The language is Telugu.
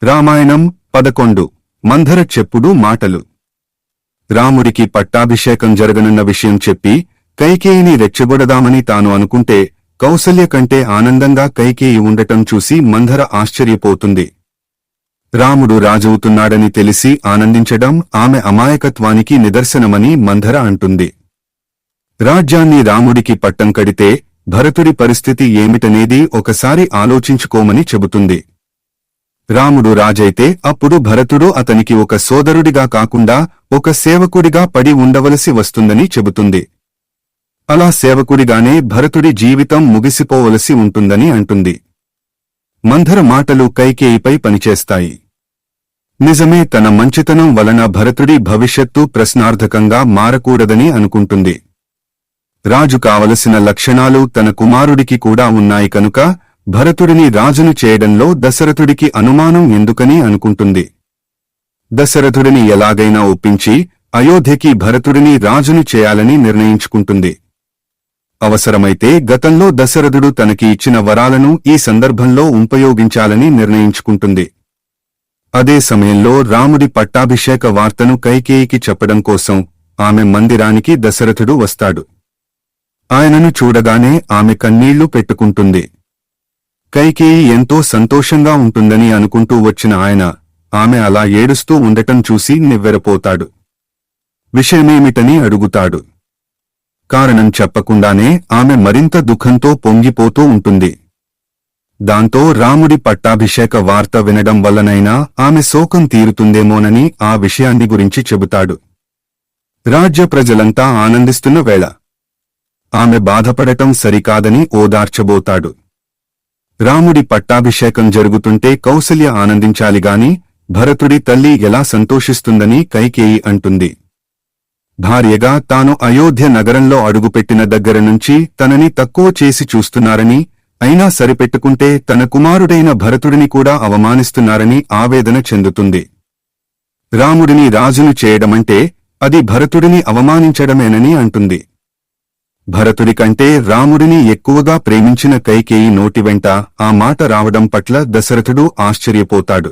రామాయణం 11 మంధర చెప్పుడు మాటలు. రాముడికి పట్టాభిషేకం జరగనున్న విషయం చెప్పి కైకేయిని రెచ్చగొడదామని తాను అనుకుంటే కౌసల్య కంటే ఆనందంగా కైకేయి ఉండటం చూసి మంధర ఆశ్చర్యపోతుంది. రాముడు రాజవుతున్నాడని తెలిసి ఆనందించడం ఆమె అమాయకత్వానికి నిదర్శనమని మంధర అంటుంది. రాజ్యాన్ని రాముడికి పట్టం కడితే భరతుడి పరిస్థితి ఏమిటనేది ఒకసారి ఆలోచించుకోమని చెబుతుంది. రాముడు రాజైతే అప్పుడు భరతుడు అతనికి ఒక సోదరుడిగా కాకుండా ఒక సేవకుడిగా పడి ఉండవలసి వస్తుందని చెబుతుంది. అలా సేవకుడిగానే భరతుడి జీవితం ముగిసిపోవలసి ఉంటుందని అంటుంది. మంధర మాటలు కైకేయిపై పనిచేస్తాయి. నిజమే, తన మంచితనం వలన భరతుడి భవిష్యత్తు ప్రశ్నార్థకంగా మారకూడదని అనుకుంటుంది. రాజు కావలసిన లక్షణాలు తన కుమారుడికి కూడా ఉన్నాయి కనుక భరతుడిని రాజును చేయడంలో దశరథుడికి అనుమానం ఎందుకని అనుకుంటుంది. దశరథుడిని ఎలాగైనా ఒప్పించి అయోధ్యకి భరతుడిని రాజును చేయాలని నిర్ణయించుకుంటుంది. అవసరమైతే గతంలో దశరథుడు తనకి ఇచ్చిన వరాలను ఈ సందర్భంలో ఉపయోగించాలని నిర్ణయించుకుంటుంది. అదే సమయంలో రాముడి పట్టాభిషేక వార్తను కైకేయికి చెప్పడం కోసం ఆమె మందిరానికి దశరథుడు వస్తాడు. ఆయనను చూడగానే ఆమె కన్నీళ్లు పెట్టుకుంటుంది. కైకేయి ఎంతో సంతోషంగా ఉంటుందని అనుకుంటూ వచ్చిన ఆయన ఆమె అలా ఏడుస్తూ ఉండటం చూసి నివ్వెరపోతాడు. విషయమేమిటని అడుగుతాడు. కారణం చెప్పకుండానే ఆమె మరింత దుఃఖంతో పొంగిపోతూ ఉంటుంది. దాంతో రాముడి పట్టాభిషేక వార్త వినడం వల్లనైనా ఆమె శోకం తీరుతుందేమోనని ఆ విషయాన్ని గురించి చెబుతాడు. రాజ్య ప్రజలంతా ఆనందిస్తున్న వేళ ఆమె బాధపడటం సరికాదని ఓదార్చబోతాడు. రాముడి పట్టాభిషేకం జరుగుతుంటే కౌసల్య ఆనందించాలిగాని భరతుడి తల్లి ఎలా సంతోషిస్తుందని కైకేయి అంటుంది. భార్యగా తాను అయోధ్య నగరంలో అడుగుపెట్టిన దగ్గరనుంచి తనని తక్కువ చేసి చూస్తున్నారని, అయినా సరిపెట్టుకుంటే తన కుమారుడైన భరతుడిని కూడా అవమానిస్తున్నారని ఆవేదన చెందుతుంది. రాముడిని రాజును చేయడమంటే అది భరతుడిని అవమానించడమేనని అంటుంది. భరతుడి కంటే రాముడిని ఎక్కువగా ప్రేమించిన కైకేయి నోటి వెంట ఆ మాట రావడం పట్ల దశరథుడు ఆశ్చర్యపోతాడు.